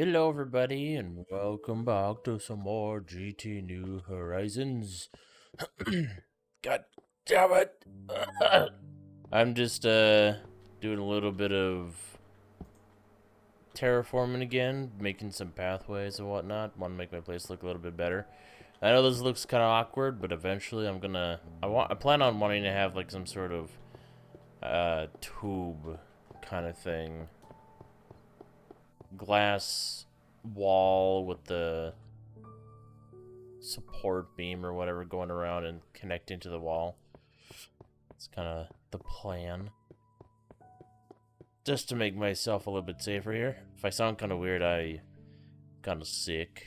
Hello, everybody, and welcome back to some more GT New Horizons. God damn it! I'm just doing a little bit of terraforming again, making some pathways and whatnot. Want to make my place look a little bit better. I know this looks kind of awkward, but eventually I plan on wanting to have like some sort of tube kind of thing, glass wall with the support beam or whatever going around and connecting to the wall. It's kind of the plan. Just to make myself a little bit safer here. If I sound kind of weird, I'm kind of sick.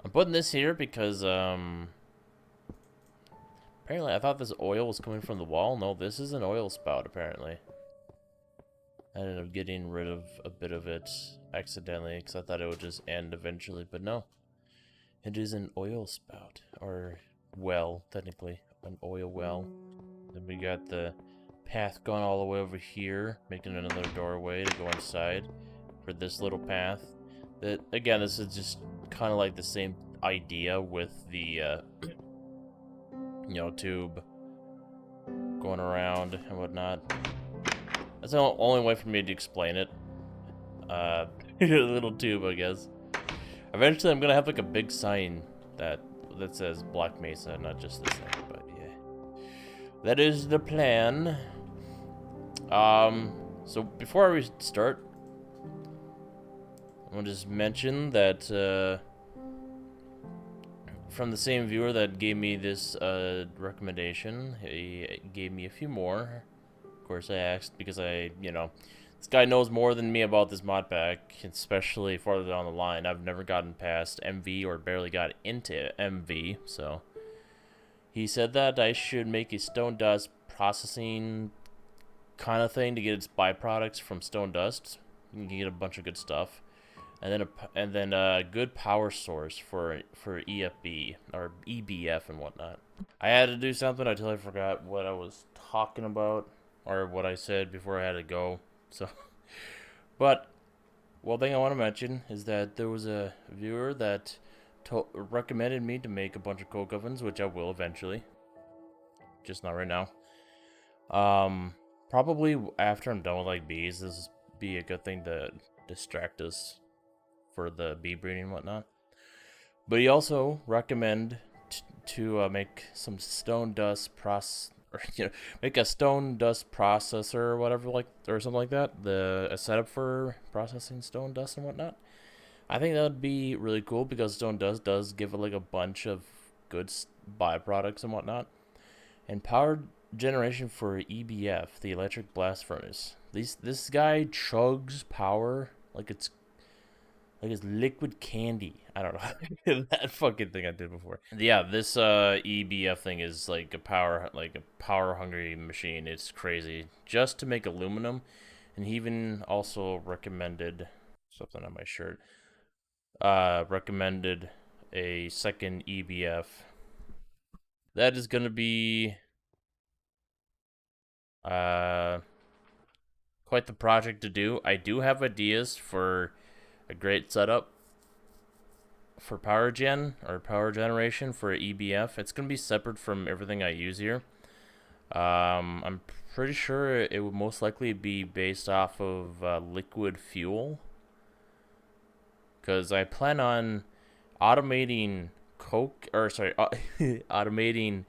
I'm putting this here because, apparently I thought this oil was coming from the wall. No, this is an oil spout, apparently. I ended up getting rid of a bit of it accidentally because I thought it would just end eventually, but no. It is an oil spout, or well, technically, an oil well. Then we got the path going all the way over here, making another doorway to go inside for this little path. That, again, this is just kind of like the same idea with the, tube going around and whatnot. That's the only way for me to explain it. A little tube, I guess. Eventually, I'm gonna have like a big sign that says Black Mesa, not just this thing. But yeah, that is the plan. So before we start, I want to just mention that from the same viewer that gave me this recommendation, he gave me a few more. Of course, I asked because this guy knows more than me about this mod pack, especially farther down the line. I've never gotten past MV or barely got into MV, so he said that I should make a stone dust processing kind of thing to get its byproducts from stone dust. You can get a bunch of good stuff, and then a good power source for EFB or EBF and whatnot. I had to do something. I totally forgot what I was talking about or what I said before I had to go. So, but one thing I want to mention is that there was a viewer that recommended me to make a bunch of coke ovens, which I will eventually, just not right now. Probably after I'm done with like bees, this would be a good thing to distract us for the bee breeding and whatnot. But he also recommended to make some stone dust or make a stone dust processor or whatever, or something like that. A setup for processing stone dust and whatnot. I think that would be really cool because stone dust does give it like a bunch of good byproducts and whatnot. And power generation for EBF, the electric blast furnace. This guy chugs power like it's liquid candy. I don't know. That fucking thing I did before. Yeah, this EBF thing is like a power hungry machine. It's crazy. Just to make aluminum. And he even also recommended something on my shirt. Recommended a second EBF. That is gonna be quite the project to do. I do have ideas for a great setup for power generation for EBF. It's gonna be separate from everything I use here. I'm pretty sure it would most likely be based off of liquid fuel, because I plan on automating automating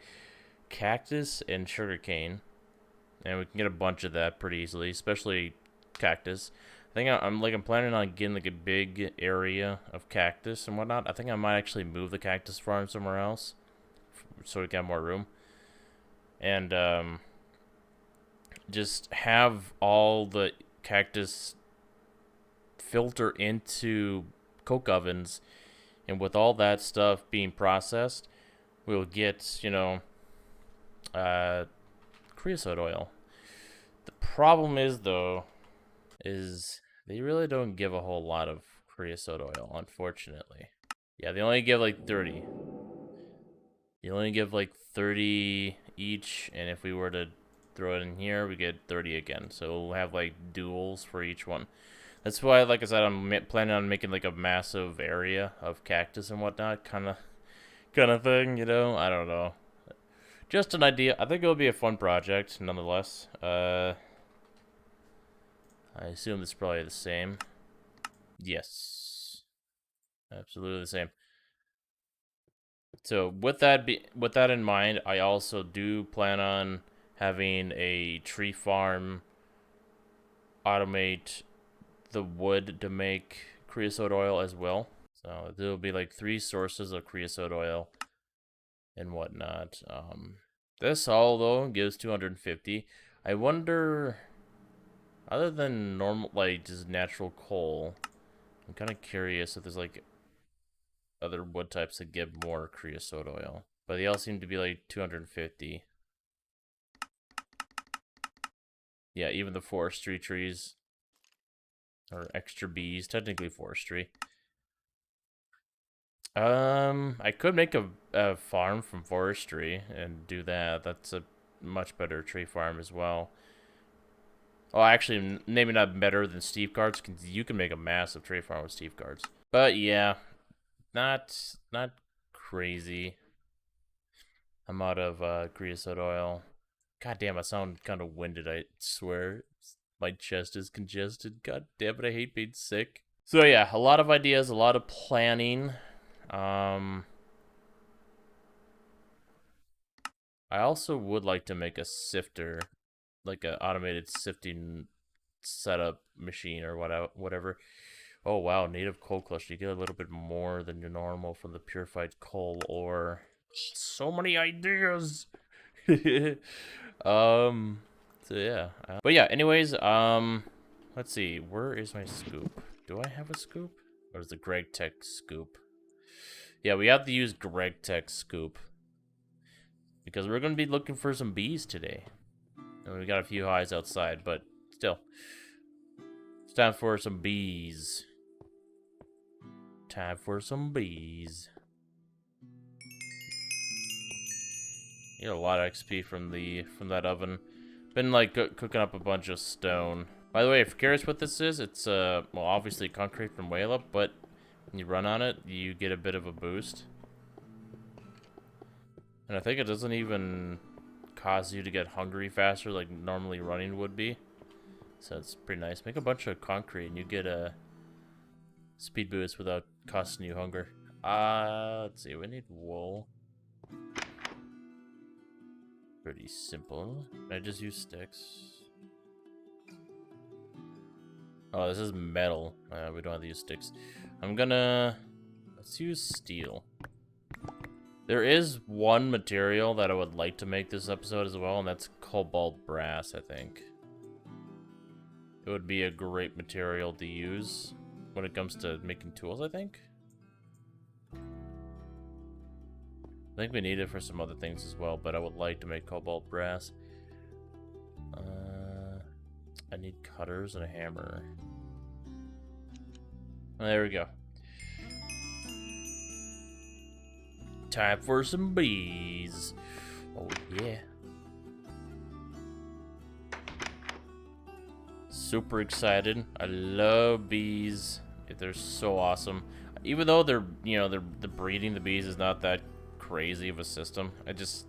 cactus and sugarcane, and we can get a bunch of that pretty easily, especially cactus. I think I'm planning on getting like a big area of cactus and whatnot. I think I might actually move the cactus farm somewhere else so we got more room, and just have all the cactus filter into coke ovens, and with all that stuff being processed, we'll get creosote oil. The problem is though, is they really don't give a whole lot of creosote oil, unfortunately. Yeah, they only give like 30. They only give like 30 each, and if we were to throw it in here, we get 30 again. So we'll have like duals for each one. That's why, like I said, I'm planning on making like a massive area of cactus and whatnot, kind of thing. You know, I don't know. Just an idea. I think it'll be a fun project, nonetheless. I assume it's probably the same. Yes, absolutely the same. So with that in mind, I also do plan on having a tree farm automate the wood to make creosote oil as well. So there'll be like 3 sources of creosote oil and whatnot. This all though gives 250. I wonder, other than normal, like just natural coal, I'm kind of curious if there's like other wood types that give more creosote oil. But they all seem to be like 250. Yeah, even the forestry trees or extra bees, technically forestry. I could make a farm from forestry and do that. That's a much better tree farm as well. Oh, actually, maybe not better than Steve cards, because you can make a massive tree farm with Steve cards. But yeah, not crazy. I'm out of creosote oil. God damn, I sound kind of winded, I swear. My chest is congested. God damn it, I hate being sick. So yeah, a lot of ideas, a lot of planning. I also would like to make a sifter, like an automated sifting setup machine or whatever. Oh wow, native coal cluster. You get a little bit more than your normal from the purified coal ore. So many ideas. So yeah. But yeah, anyways, let's see. Where is my scoop? Do I have a scoop? Or is the Greg Tech scoop? Yeah, we have to use Greg Tech scoop. Because we're going to be looking for some bees today. And we got a few highs outside, but still. It's time for some bees. Time for some bees. You get a lot of XP from that oven. Been like cooking up a bunch of stone. By the way, if you're curious what this is, it's well obviously concrete from Whale Up, but when you run on it, you get a bit of a boost. And I think it doesn't even cause you to get hungry faster like normally running would be. So it's pretty nice. Make a bunch of concrete and you get a speed boost without costing you hunger. Let's see, we need wool. Pretty simple. Can I just use sticks? Oh, this is metal. We don't have to use sticks. Let's use steel. There is one material that I would like to make this episode as well, and that's cobalt brass, I think. It would be a great material to use when it comes to making tools, I think. I think we need it for some other things as well, but I would like to make cobalt brass. I need cutters and a hammer. Oh, there we go. Time for some bees. Oh, yeah. Super excited. I love bees. They're so awesome. Even though they're, you know, the breeding the bees is not that crazy of a system. I just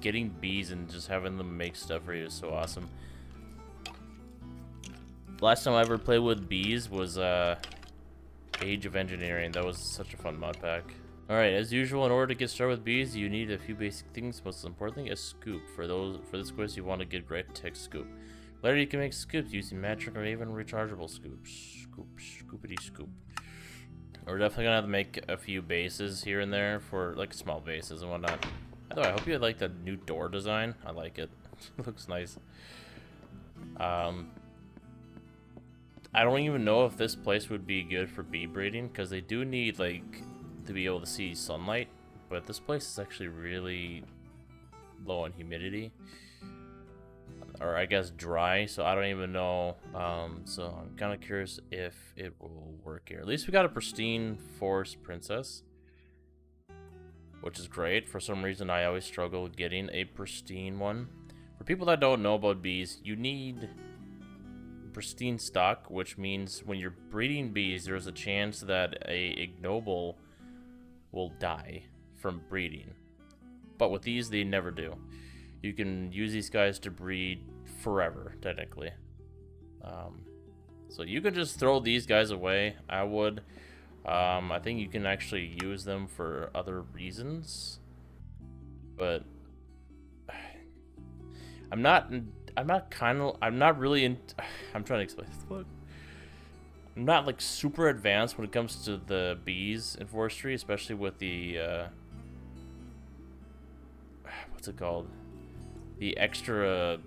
getting bees and just having them make stuff for you is so awesome. Last time I ever played with bees was Age of Engineering. That was such a fun mod pack. Alright, as usual, in order to get started with bees, you need a few basic things. Most importantly, a scoop. For this quest, you want to get Great Tech scoop. Later, you can make scoops using magic or even rechargeable scoops. Scoopity scoop. We're definitely gonna have to make a few bases here and there for like small bases and whatnot. By the way, I hope you like the new door design. I like it. It looks nice. I don't even know if this place would be good for bee breeding because they do need like to be able to see sunlight, but this place is actually really low on humidity, or I guess dry, so I don't even know. So I'm kind of curious if it will work here. At least we got a pristine forest princess, which is great. For some reason I always struggle getting a pristine one. For people that don't know about bees, you need pristine stock, which means when you're breeding bees, there's a chance that a ignoble will die from breeding. But with these, they never do. You can use these guys to breed forever, technically. So you can just throw these guys away. I would. I think you can actually use them for other reasons, but I'm not really in. I'm trying to explain this. Look, I'm not like super advanced when it comes to the bees in forestry, especially with the what's it called? The extra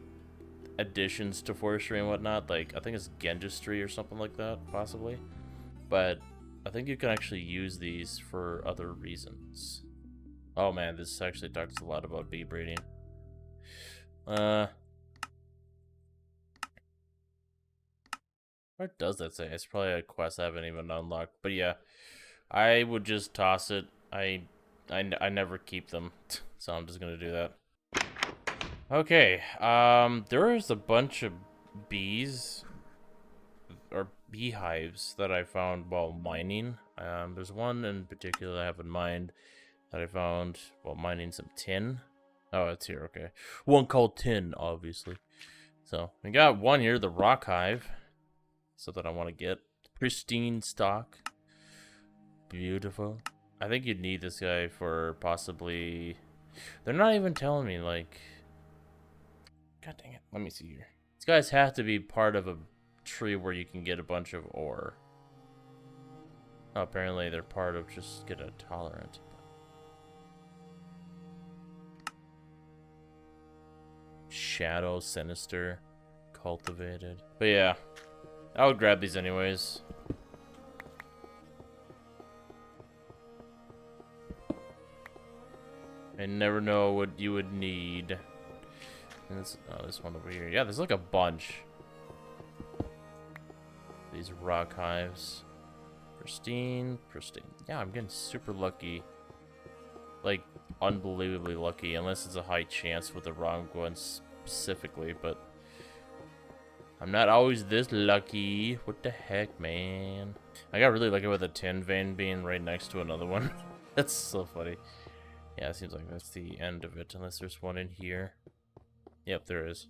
additions to forestry and whatnot. Like I think it's gendistry or something like that, possibly. But I think you can actually use these for other reasons. Oh man, this actually talks a lot about bee breeding. What does that say? It's probably a quest I haven't even unlocked. But yeah, I would just toss it. I never keep them, so I'm just gonna do that. Okay, there is a bunch of bees or beehives that I found while mining. There's one in particular I have in mind that I found while mining some tin. Oh, it's here, okay. One called tin, obviously. So, we got one here, the rock hive. Something I want to get. Pristine stock. Beautiful. I think you'd need this guy for possibly... They're not even telling me, like... God dang it. Let me see here. These guys have to be part of a tree where you can get a bunch of ore. Oh, apparently they're part of just get a tolerant. Shadow, sinister, cultivated. But yeah, I would grab these anyways. I never know what you would need. And this, oh, this one over here. Yeah, there's like a bunch. These rock hives. Pristine, pristine. Yeah, I'm getting super lucky. Like, unbelievably lucky. Unless it's a high chance with the wrong one specifically, but... I'm not always this lucky. What the heck, man? I got really lucky with a tin vein being right next to another one. That's so funny. Yeah, it seems like that's the end of it, unless there's one in here. Yep, there is.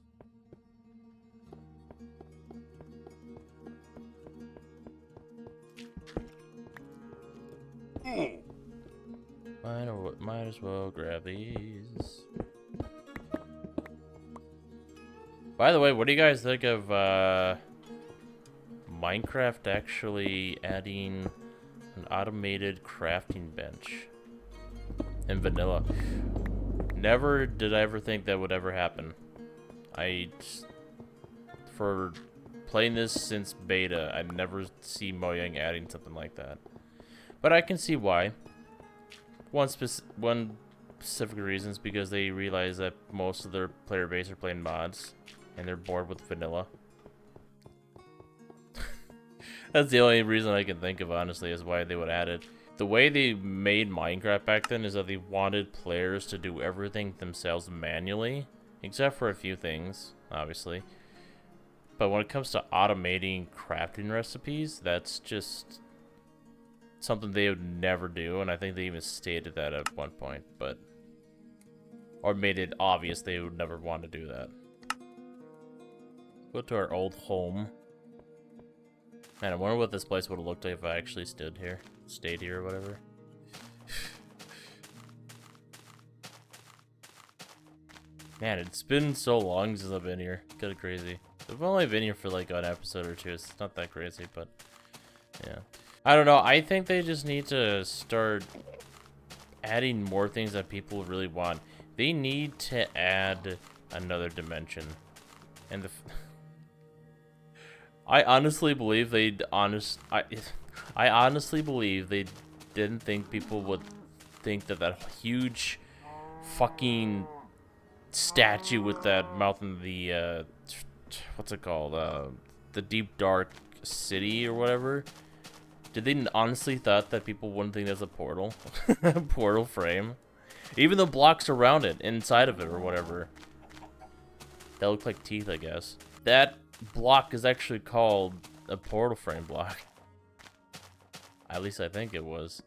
Might as well grab these. By the way, what do you guys think of Minecraft actually adding an automated crafting bench in vanilla? Never did I ever think that would ever happen. For playing this since beta, I never see Mojang adding something like that. But I can see why. One specific reason is because they realize that most of their player base are playing mods, and they're bored with vanilla. That's the only reason I can think of, honestly, is why they would add it. The way they made Minecraft back then is that they wanted players to do everything themselves manually, except for a few things, obviously. But when it comes to automating crafting recipes, that's just something they would never do, and I think they even stated that at one point, but... Or made it obvious they would never want to do that. Go to our old home. Man, I wonder what this place would have looked like if I actually stayed here or whatever. Man, it's been so long since I've been here. Kinda crazy. I've only been here for like an episode or two. It's not that crazy, but yeah. I don't know. I think they just need to start adding more things that people really want. They need to add another dimension. And I honestly believe I honestly believe they didn't think people would think that that huge fucking statue with that mouth in the what's it called? The deep dark city or whatever. Did they honestly thought that people wouldn't think that's a portal? Portal frame? Even the blocks around it, inside of it or whatever. That look like teeth, I guess. That block is actually called a portal frame block. At least I think it was.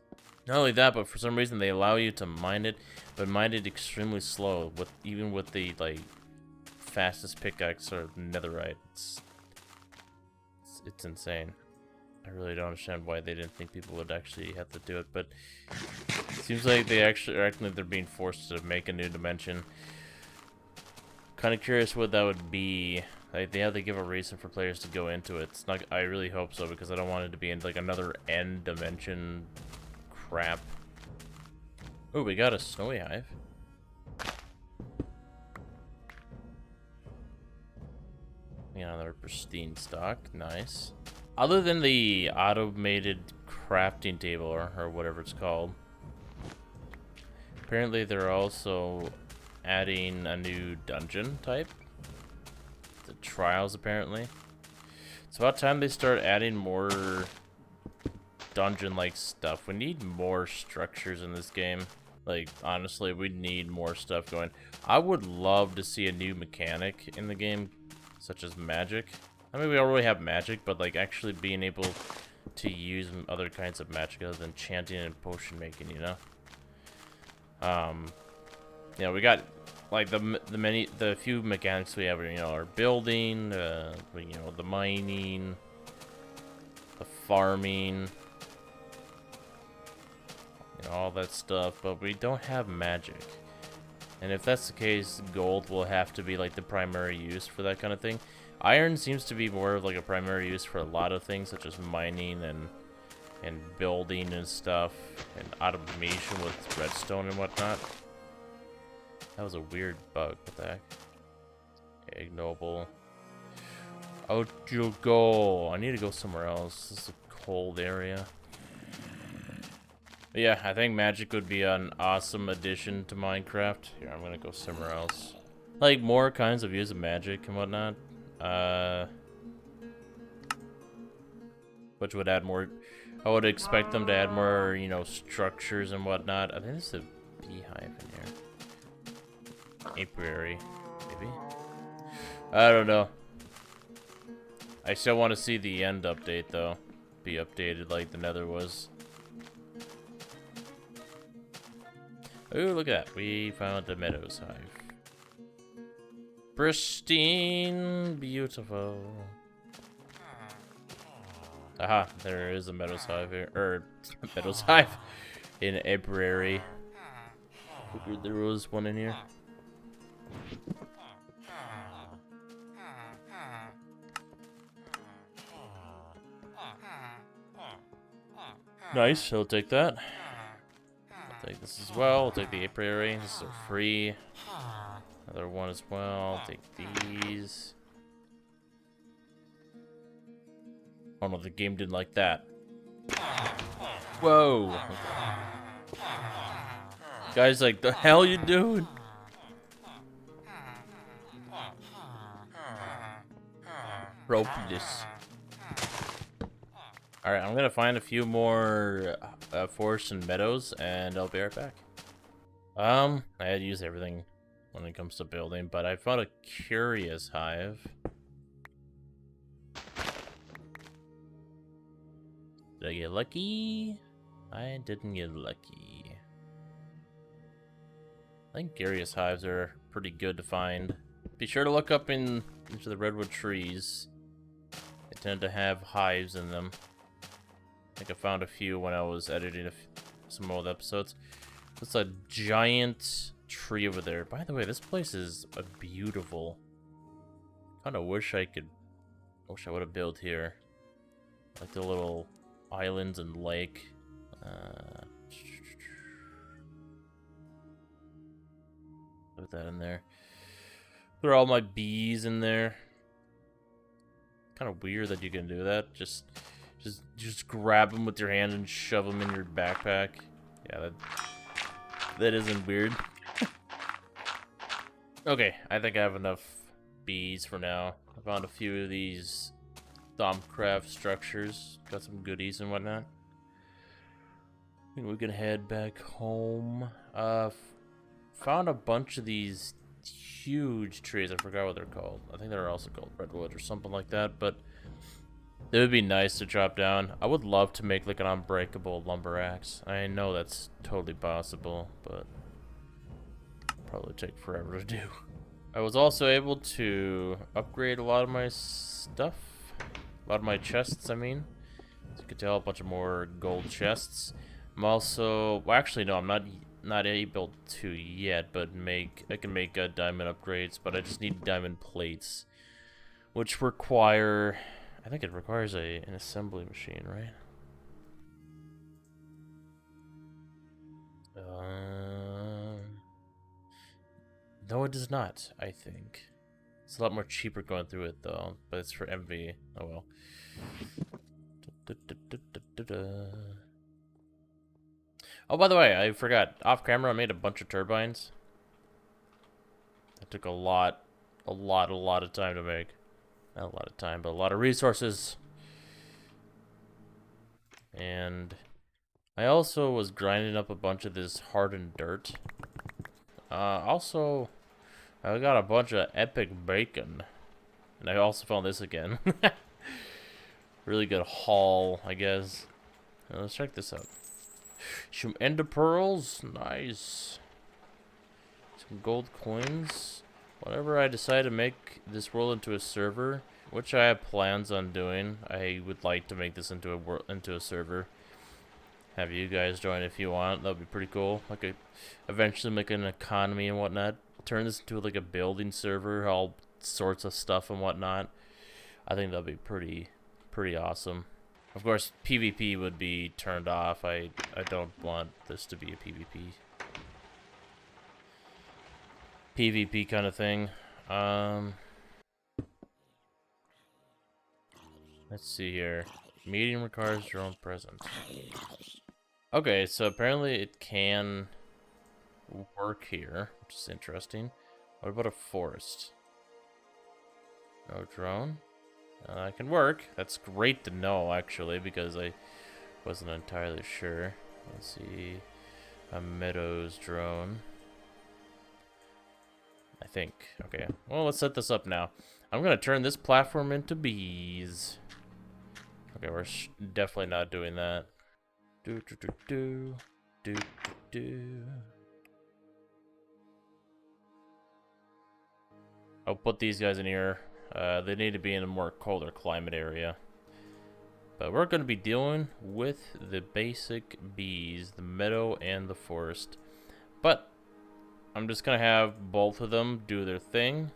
Not only that, but for some reason they allow you to mine it, but mine it extremely slow. Even with the like fastest pickaxe or netherite, it's insane. I really don't understand why they didn't think people would actually have to do it, but it seems like they actually are acting like they're being forced to make a new dimension. Kind of curious what that would be. Like, they have to give a reason for players to go into it. It's not. I really hope so, because I don't want it to be in like another end dimension crap. Oh, we got a snowy hive. Yeah, another pristine stock. Nice. Other than the automated crafting table, or whatever it's called, apparently they're also adding a new dungeon type. The trials, apparently. It's about time they start adding more dungeon-like stuff. We need more structures in this game. Like, honestly, we need more stuff going. I would love to see a new mechanic in the game, such as magic. I mean, we already have magic, but like actually being able to use other kinds of magic other than chanting and potion making, you know? Yeah, we got like the few mechanics we have, you know, our building, you know, the mining, the farming, you know, all that stuff, but we don't have magic. And if that's the case, gold will have to be like the primary use for that kind of thing. Iron seems to be more of like a primary use for a lot of things, such as mining and building and stuff, and automation with redstone and whatnot. That was a weird bug. What the heck? Ignoble. Out you go. I need to go somewhere else. This is a cold area. But yeah, I think magic would be an awesome addition to Minecraft. Here, I'm gonna go somewhere else. Like more kinds of use of magic and whatnot. Which would add more. I would expect them to add more, you know, structures and whatnot. I think there's a beehive in here. Apiary, maybe. I don't know. I still want to see the end update though. Be updated like the Nether was. Ooh, look at that. We found a Meadows hive. Pristine, beautiful. Aha, there is a Meadows hive here. Or, Meadows hive in Apiary. Figured there was one in here. Nice, I'll take that. I'll take this as well. I'll take the apiary. This is free. Another one as well. I'll take these. Oh no, the game didn't like that. Whoa. Okay. Guys, like, the hell you doing? Rope this. Alright, I'm gonna find a few more forests and meadows, and I'll be right back. I had to use everything when it comes to building, but I found a curious hive. Did I get lucky? I didn't get lucky. I think curious hives are pretty good to find. Be sure to look up into the redwood trees. They tend to have hives in them. I think I found a few when I was editing some old episodes. It's a giant tree over there. By the way, this place is a beautiful. Kind of wish I would have built here. Like the little islands and lake. Put that in there. Put all my bees in there. Kind of weird that you can do that. Just grab them with your hand and shove them in your backpack. Yeah, that isn't weird. Okay, I think I have enough bees for now. I found a few of these Thaumcraft structures. Got some goodies and whatnot. I think we can head back home. Found a bunch of these huge trees. I forgot what they're called. I think they're also called redwood or something like that, but it would be nice to drop down. I would love to make like an unbreakable lumber axe. I know that's totally possible, but probably take forever to do. I was also able to upgrade a lot of my stuff. A lot of my chests, I mean. As you can tell, a bunch of more gold chests. I'm also, well, actually, no, I'm not able to yet, but I can make diamond upgrades, but I just need diamond plates, which require, I think it requires an assembly machine, right? No, it does not, I think. It's a lot more cheaper going through it, though, but it's for MV. Oh, well. Oh, by the way, I forgot. Off camera, I made a bunch of turbines. That took a lot of time to make. Not a lot of time, but a lot of resources. And I also was grinding up a bunch of this hardened dirt. Also, I got a bunch of epic bacon. And I also found this again. Really good haul, I guess. Now, let's check this out. Some ender pearls. Nice. Some gold coins. Whenever I decide to make this world into a server, which I have plans on doing, I would like to make this into a server. Have you guys join if you want. That would be pretty cool. Like eventually make an economy and whatnot. Turn this into like a building server, all sorts of stuff and whatnot. I think that'd be pretty awesome. Of course, PvP would be turned off. I don't want this to be a PvP kind of thing. Let's see here. Meeting requires your own presence. Okay, so apparently it can work here, which is interesting. What about a forest? No drone? It can work. That's great to know, actually, because I wasn't entirely sure. Let's see. A meadows drone. I think. Okay. Well, let's set this up now. I'm going to turn this platform into bees. Okay, we're definitely not doing that. I'll put these guys in here. They need to be in a more colder climate area. But we're going to be dealing with the basic bees, the meadow and the forest. But I'm just going to have both of them do their thing.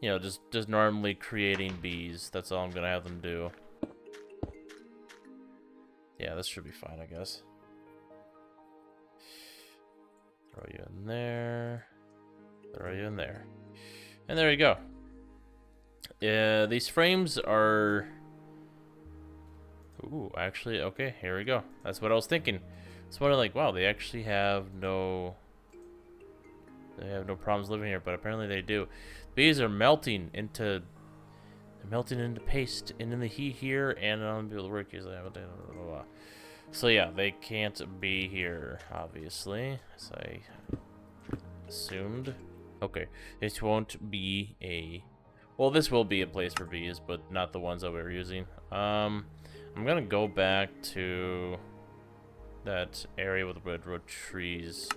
You know, just normally creating bees. That's all I'm going to have them do. Yeah, this should be fine, I guess. Throw you in there. Throw you in there. And there you go. These frames are... Ooh, actually, okay, here we go. That's what I was thinking. It's wondering, like, wow, they actually have no... They have no problems living here, but apparently they do. Bees are melting into... They're melting into paste, and in the heat here, and on the work is so yeah, they can't be here, obviously, as I assumed. Okay, this won't be a... Well, this will be a place for bees, but not the ones that we were using. I'm gonna go back to that area with the redwood trees.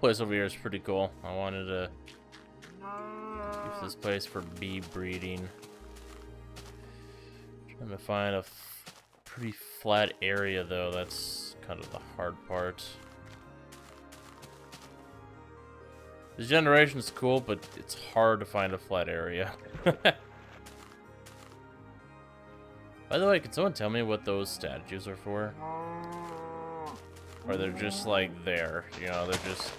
Place over here is pretty cool. I wanted to use this place for bee breeding. Trying to find a pretty flat area, though. That's kind of the hard part. The generation's cool, but it's hard to find a flat area. By the way, can someone tell me what those statues are for? Or they're just like there, you know, they're just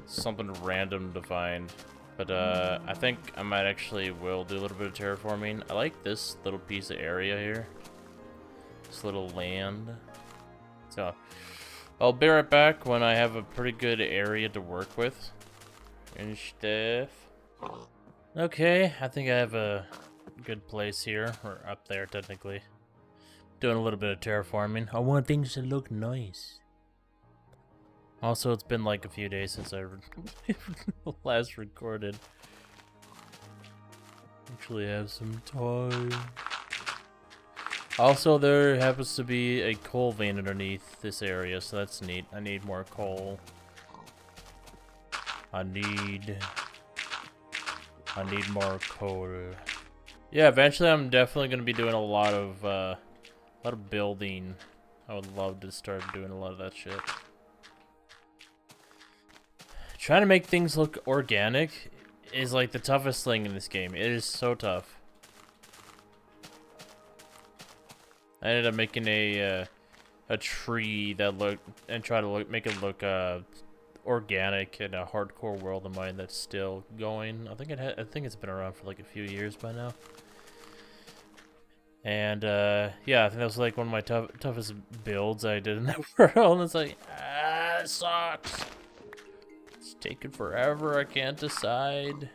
something random to find. But I think I might actually will do a little bit of terraforming. I like this little piece of area here. This little land. So I'll be right back when I have a pretty good area to work with and stuff. Okay, I think I have a good place here, or up there technically. Doing a little bit of terraforming. I want things to look nice. Also, it's been like a few days since I last recorded. Actually have some time. Also, there happens to be a coal vein underneath this area, so that's neat. I need more coal. I need more coal. Yeah, eventually I'm definitely gonna be doing a lot of building. I would love to start doing a lot of that shit. Trying to make things look organic is like the toughest thing in this game. It is so tough. I ended up making a tree that make it look organic in a hardcore world of mine that's still going. I think it's been around for like a few years by now. And yeah, I think that was like one of my toughest builds I did in that world. And it's like, it sucks. It's taking forever. I can't decide.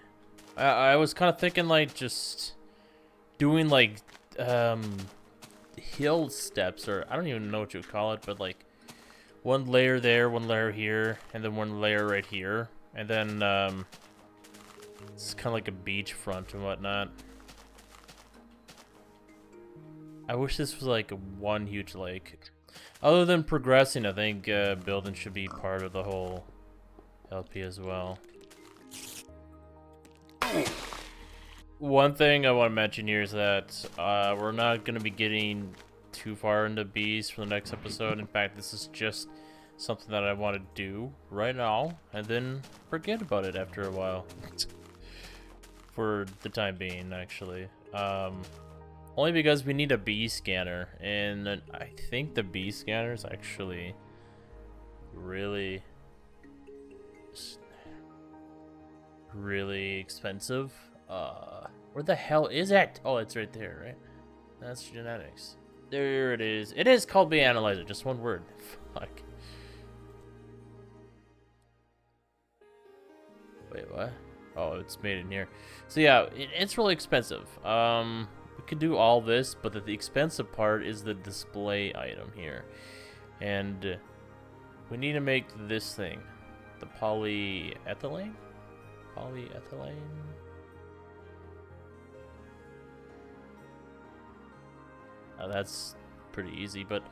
I was kind of thinking like just doing like hill steps, or I don't even know what you would call it, but like one layer there, one layer here, and then one layer right here, and then it's kind of like a beachfront and whatnot. I wish this was like one huge lake. Other than progressing, I think building should be part of the whole LP as well. One thing I want to mention here is that we're not going to be getting too far into bees for the next episode. In fact, this is just something that I want to do right now and then forget about it after a while. For the time being, actually. Only because we need a bee scanner, and I think the bee scanner is actually really expensive. Where the hell is it? Oh, it's right there, right? That's genetics. There it is. It is called Bee Analyzer, just one word. Fuck. Wait, what? Oh, it's made in here. So yeah, it's really expensive. We could do all this, but the expensive part is the display item here. And we need to make this thing. The polyethylene? Polyethylene? Oh, that's pretty easy, but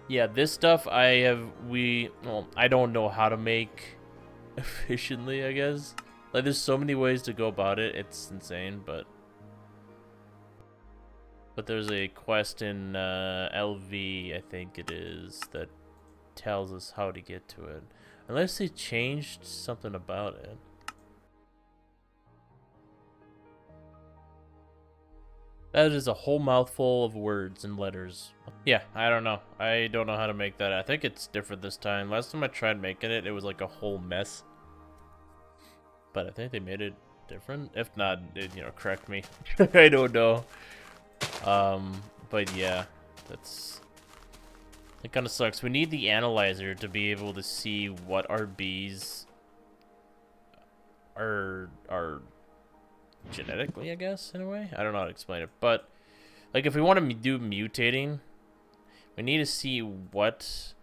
yeah, this stuff well, I don't know how to make efficiently, I guess. Like, there's so many ways to go about it, it's insane, but there's a quest in LV, I think it is, that tells us how to get to it. Unless they changed something about it. That is a whole mouthful of words and letters. Yeah, I don't know. I don't know how to make that. I think it's different this time. Last time I tried making it, it was like a whole mess. But I think they made it different. If not, you know, correct me. I don't know. But yeah, it kind of sucks. We need the analyzer to be able to see what our bees are genetically, I guess, in a way. I don't know how to explain it, but like if we want to do mutating, we need to see what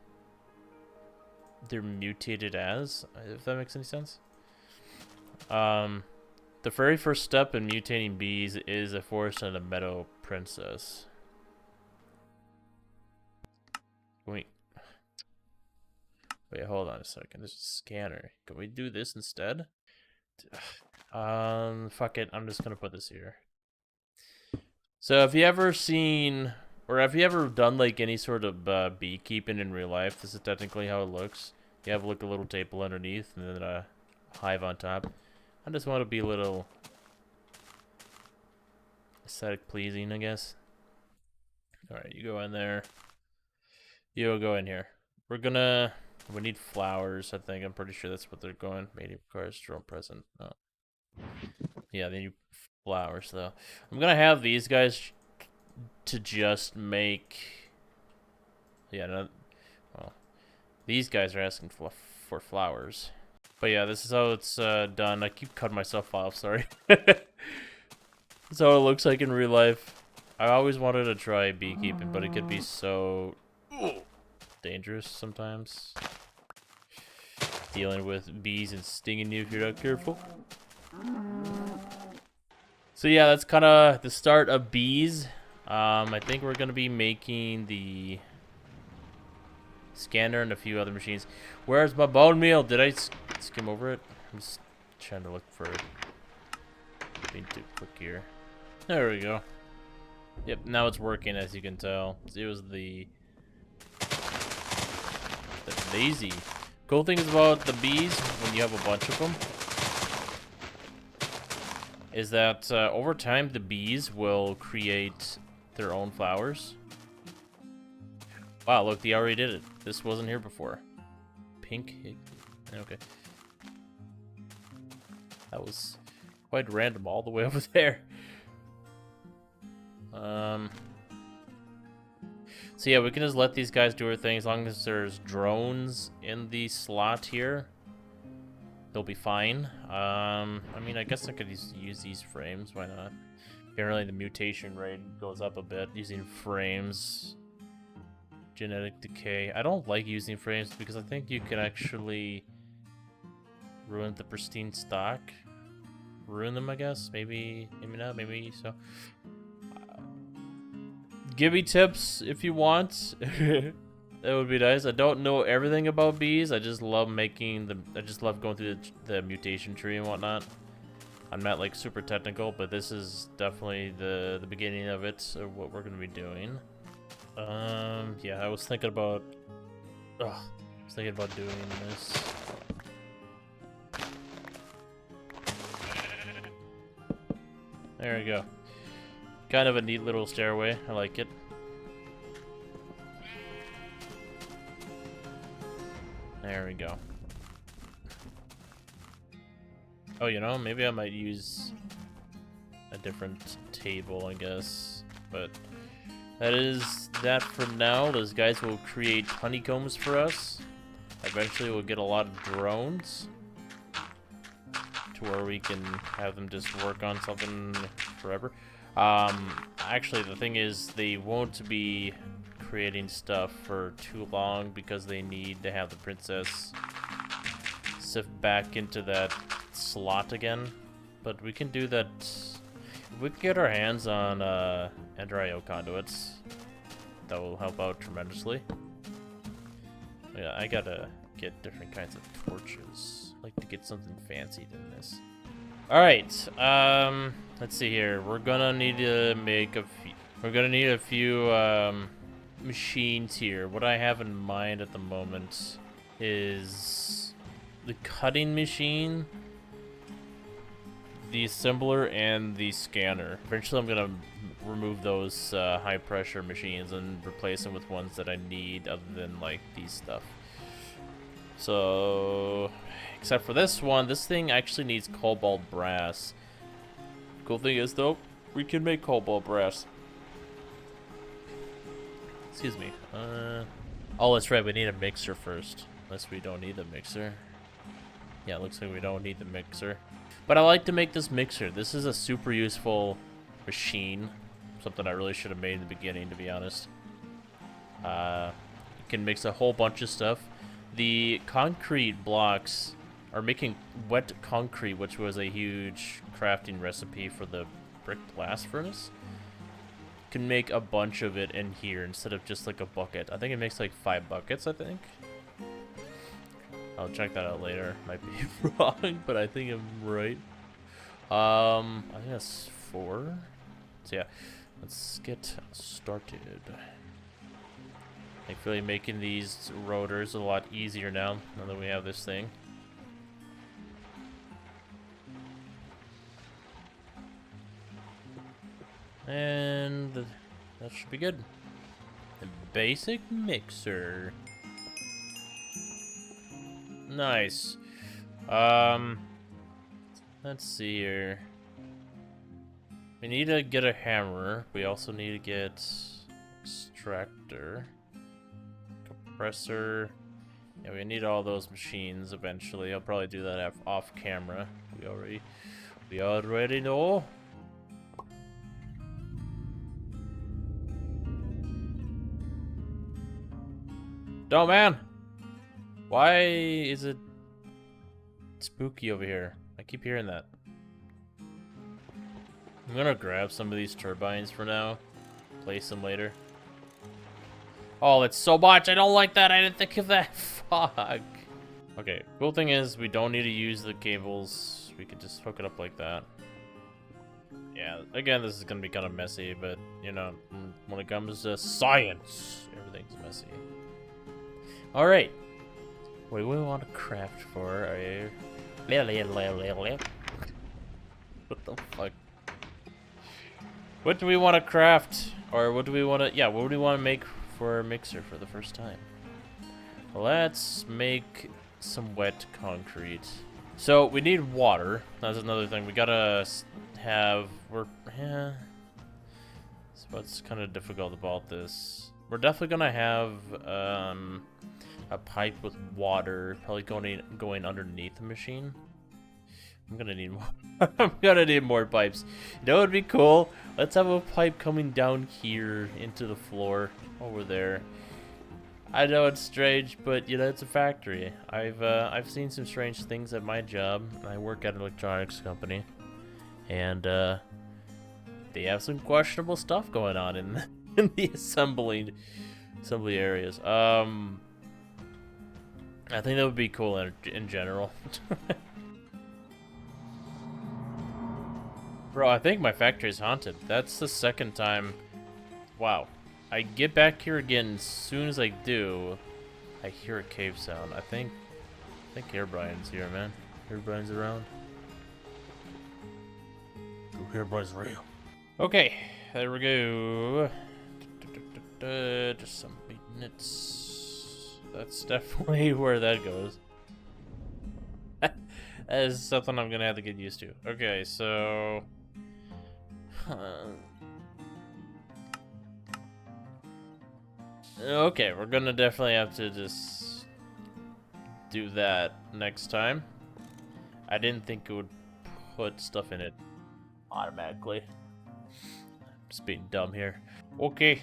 they're mutated as, if that makes any sense. The very first step in mutating bees is a forest and a meadow princess. Wait, hold on a second. There's a scanner. Can we do this instead? Fuck it. I'm just gonna put this here. So, have you ever seen, or have you ever done like any sort of beekeeping in real life? This is technically how it looks. You have like a little table underneath, and then a hive on top. I just want to be a little aesthetic pleasing, I guess. All right, you go in there. You'll go in here. We need flowers, I think. I'm pretty sure that's what they're going. Maybe requires drone present. Oh. Yeah, they need flowers, though. I'm gonna have these guys to just make... Yeah, no... Well, these guys are asking for flowers. But yeah, this is how it's done. I keep cutting myself off, sorry. That's how it looks like in real life. I always wanted to try beekeeping, but it could be so dangerous sometimes. Dealing with bees and stinging you if you're not careful. So yeah, that's kind of the start of bees. I think we're gonna be making the scanner and a few other machines. Where's my bone meal? Did I skim over it? I'm just trying to look for it. Being too quick here. There we go. Yep, now it's working, as you can tell. It was the lazy. Cool thing is about the bees, when you have a bunch of them, is that over time the bees will create their own flowers. Wow, look, they already did it. This wasn't here before. Pink. Okay. That was quite random all the way over there. So yeah, we can just let these guys do their thing as long as there's drones in the slot here. They'll be fine. I mean, I guess I could use these frames. Why not? Apparently the mutation rate goes up a bit using frames. Genetic decay. I don't like using frames because I think you can actually ruin the pristine stock. Ruin them, I guess. Maybe not. Maybe so. Give me tips if you want. That would be nice. I don't know everything about bees. I just love making them. I just love going through the mutation tree and whatnot. I'm not like super technical, but this is definitely the beginning of it, of what we're gonna be doing. Yeah, I was thinking about. I was thinking about doing this. There we go. Kind of a neat little stairway. I like it. There we go. Oh, you know, maybe I might use a different table, I guess. But that is that for now. Those guys will create honeycombs for us. Eventually we'll get a lot of drones to where we can have them just work on something forever. Actually, the thing is, they won't be creating stuff for too long because they need to have the princess sift back into that slot again. But we can do that. If we can get our hands on Ender.io conduits, that will help out tremendously. Yeah, I gotta get different kinds of torches. I'd like to get something fancy than this. Alright, let's see here. We're gonna need to make a few. We're gonna need a few machines here. What I have in mind at the moment is the cutting machine, the assembler, and the scanner. Eventually I'm gonna remove those high pressure machines and replace them with ones that I need other than like these stuff. So, except for this one, this thing actually needs cobalt brass. Cool thing is though, we can make cobalt brass. Excuse me. Oh, that's right, we need a mixer first. Unless we don't need the mixer. Yeah, it looks like we don't need the mixer. But I like to make this mixer. This is a super useful machine. Something I really should have made in the beginning, to be honest. It can mix a whole bunch of stuff. The concrete blocks are making wet concrete, which was a huge crafting recipe for the brick blast furnace. Can make a bunch of it in here instead of just like a bucket. I think it makes like 5 buckets, I think. I'll check that out later. Might be wrong, but I think I'm right. I think that's 4. So yeah, let's get started. I feel like making these rotors a lot easier now that we have this thing. And that should be good. The basic mixer. Nice. Let's see here. We need to get a hammer. We also need to get extractor, compressor. Yeah, we need all those machines eventually. I'll probably do that off camera. We already know. Don't, man! Why is it spooky over here? I keep hearing that. I'm gonna grab some of these turbines for now. Place them later. Oh, it's so much! I don't like that! I didn't think of that! Fuck! Okay, cool thing is, we don't need to use the cables. We could just hook it up like that. Yeah, again, this is gonna be kind of messy, but, you know, when it comes to science, everything's messy. Alright. What do we want to craft for? What the fuck? What do we want to craft? Or what do we want to... Yeah, what do we want to make for a mixer for the first time? Let's make some wet concrete. So, we need water. That's another thing. We gotta have... So what's kind of difficult about this? We're definitely gonna have a pipe with water, probably going underneath the machine. I'm gonna need more. I'm gonna need more pipes. You know what would be cool? Let's have a pipe coming down here into the floor over there. I know it's strange, but you know it's a factory. I've seen some strange things at my job. I work at an electronics company, and they have some questionable stuff going on in the assembly areas. I think that would be cool in general. Bro, I think my factory is haunted. That's the second time. Wow. I get back here again as soon as I do. I hear a cave sound. I think Herobrine's here, man. Herobrine's around. Oh, Herobrine's real. Okay, there we go. Just some maintenance. That's definitely where that goes. That is something I'm gonna have to get used to. Okay, so... Okay, we're gonna definitely have to just do that next time. I didn't think it would put stuff in it automatically. Just being dumb here. Okay.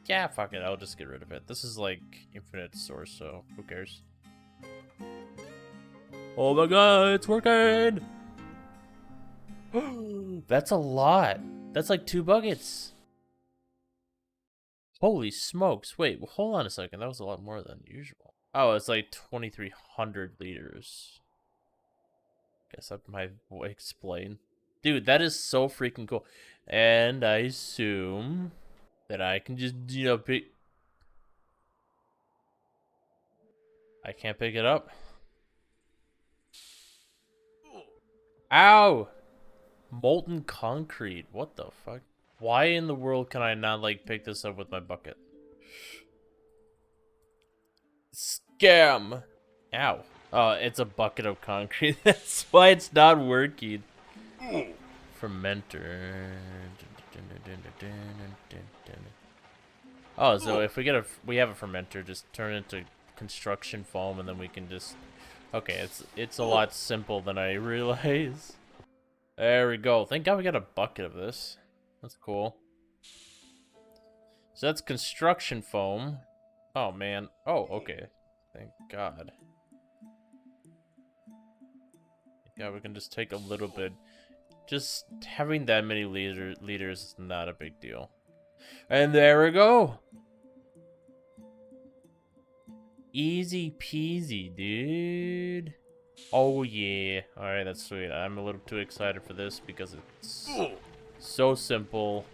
Yeah, fuck it. I'll just get rid of it. This is like infinite source, so who cares? Oh my god, it's working! That's a lot. That's like 2 buckets. Holy smokes. Wait, hold on a second. That was a lot more than usual. Oh, it's like 2,300 liters. Guess that might explain. Dude, that is so freaking cool. And I assume that I can just, you know, pick... I can't pick it up. Ow! Molten concrete. What the fuck? Why in the world can I not, like, pick this up with my bucket? Scam! Ow. Oh, it's a bucket of concrete. That's why it's not working. Fermenter. Oh, so if we have a fermenter, just turn it into construction foam, and then we can just... Okay, it's a lot simpler than I realize. There we go. Thank God we got a bucket of this. That's cool. So that's construction foam. Oh, man. Oh, okay. Thank God. Yeah, we can just take a little bit. Just having that many liters is not a big deal. And there we go. Easy peasy, dude. Oh, yeah. Alright, that's sweet. I'm a little too excited for this because it's so simple.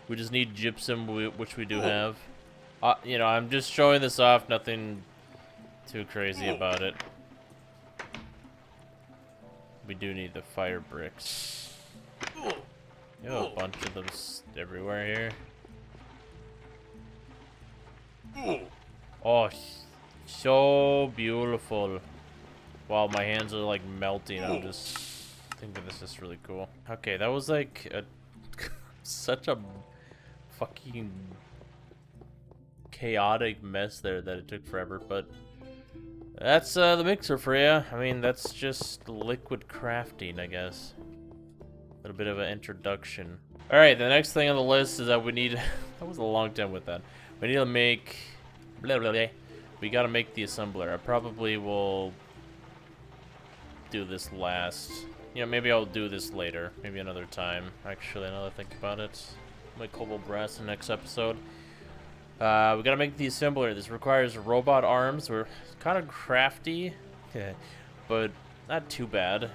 We just need gypsum, which we do have. You know, I'm just showing this off. Nothing too crazy about it. We do need the fire bricks. You have a bunch of them everywhere here. Oh, so beautiful. Wow, my hands are like melting. I'm just thinking this is really cool. Okay, that was like such a fucking chaotic mess there that it took forever, but that's the mixer for you. I mean, that's just liquid crafting, I guess. A little bit of an introduction. All right, the next thing on the list is that we need. That was a long time with that. We need to make. Blah, blah, blah. We gotta make the assembler. I probably will do this last. You know, maybe I'll do this later. Maybe another time. Actually, now that I think about it, my cobalt brass in the next episode. We gotta make the assembler. This requires robot arms. We're kind of crafty, but not too bad.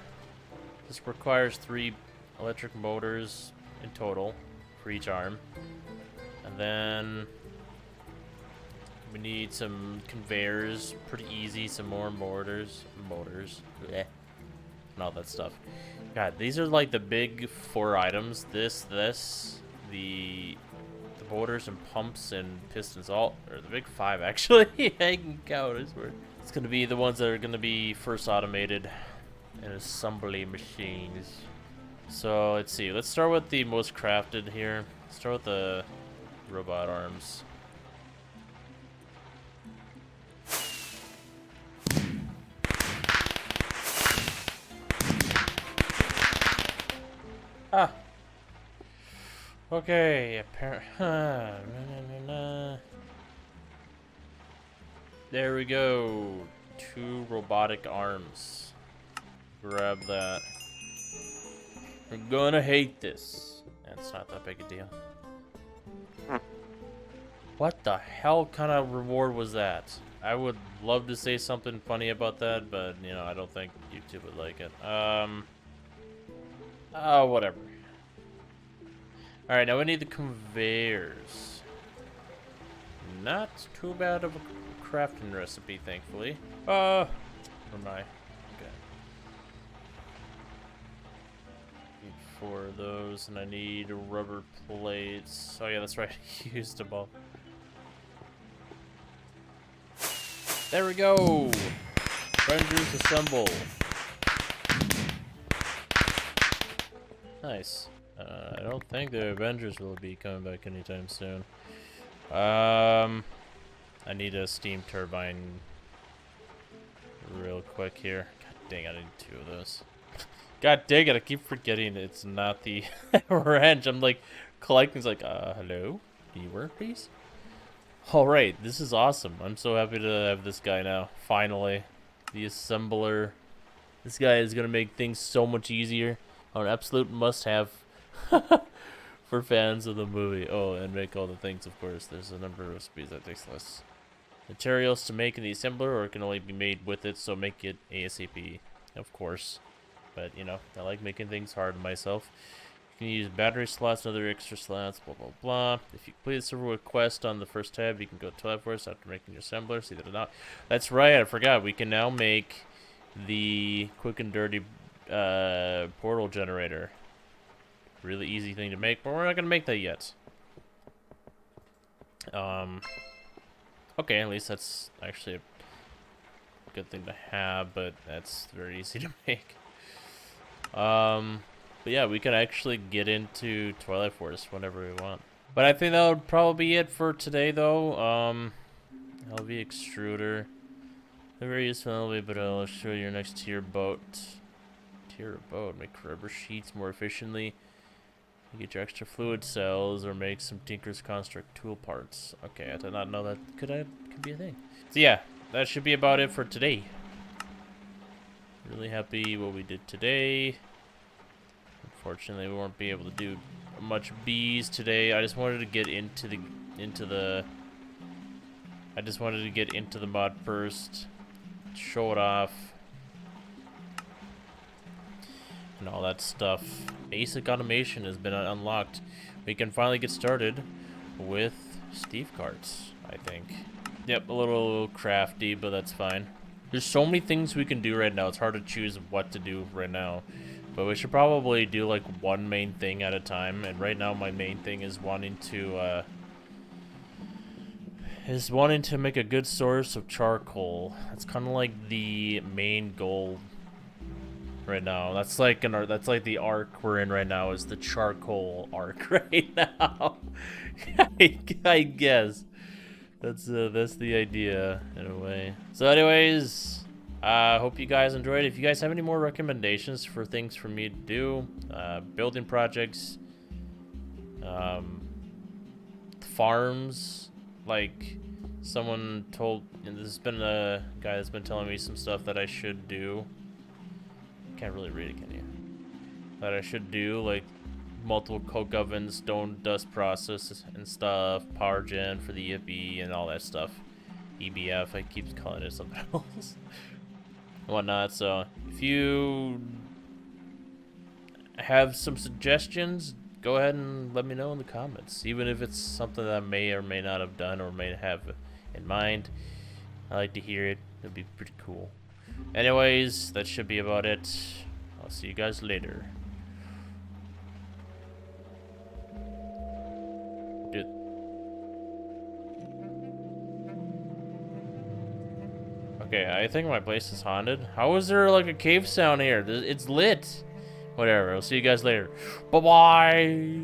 This requires 3 electric motors in total for each arm. And then we need some conveyors, pretty easy, some more motors, bleh, and all that stuff. God, these are like the big 4 items. The motors and pumps and pistons, or the big 5 actually. I can count, I swear. It's gonna be the ones that are gonna be first automated in assembly machines. So let's see. Let's start with the most crafted here. Start with the robot arms. Ah. Okay. Apparently. There we go. 2 robotic arms. Grab that. We're gonna hate this. It's not that big a deal. What the hell kind of reward was that? I would love to say something funny about that, but, you know, I don't think YouTube would like it. Oh, whatever. Alright, now we need the conveyors. Not too bad of a crafting recipe, thankfully. Where am I? Okay. Need 4 of those, and I need rubber plates. Oh yeah, that's right, I used them all. There we go! Avengers assemble. Nice. I don't think the Avengers will be coming back anytime soon. I need a steam turbine real quick here. God dang, I need 2 of those. God dang it, I keep forgetting it's not the wrench. I'm like collecting, it's like, hello? Can you work, please? Alright, this is awesome. I'm so happy to have this guy now. Finally. The assembler. This guy is gonna make things so much easier. An absolute must-have for fans of the movie. Oh, and make all the things, of course. There's a number of recipes that takes less materials to make in the assembler, or it can only be made with it, so make it ASAP, of course. But, you know, I like making things hard myself. You can use battery slots and other extra slots, blah, blah, blah. If you complete the server request on the first tab, you can go to Dwarf Fortress after making your assembler. See that or not. That's right, I forgot. We can now make the quick and dirty portal generator. Really easy thing to make, but we're not going to make that yet. Okay, at least that's actually a good thing to have, but that's very easy to make. But yeah, we can actually get into Twilight Forest whenever we want. But I think that would probably be it for today, though. LV extruder. They're very useful, LV, but I'll show you your next tier boat. Tier boat. Make rubber sheets more efficiently. You get your extra fluid cells, or make some Tinker's Construct tool parts. Okay, I did not know that could be a thing. So yeah, that should be about it for today. Really happy what we did today. Unfortunately, we won't be able to do much bees today. I just wanted to get into the mod first, show it off, and all that stuff. Basic automation has been unlocked. We can finally get started with Steve carts, I think. Yep, a little crafty, but that's fine. There's so many things we can do right now. It's hard to choose what to do right now. But we should probably do like one main thing at a time. And right now my main thing is wanting to make a good source of charcoal. That's kind of like the main goal right now. That's like the arc we're in right now, is the charcoal arc right now. I guess that's the idea in a way. So anyways, hope you guys enjoyed. If you guys have any more recommendations for things for me to do, building projects, Farms, like someone told, and this has been a guy that's been telling me some stuff that I should do. Can't really read it, can you? That I should do, like multiple coke ovens, stone dust process and stuff, power gen for the EFB and all that stuff. EBF, I keep calling it something else. And whatnot, so if you have some suggestions, go ahead and let me know in the comments. Even if it's something that I may or may not have done or may have in mind, I like to hear it. It'd be pretty cool. Anyways, that should be about it. I'll see you guys later. Dude. Okay, I think my place is haunted. How is there like a cave sound here? It's lit. Whatever, I'll see you guys later. Bye-bye.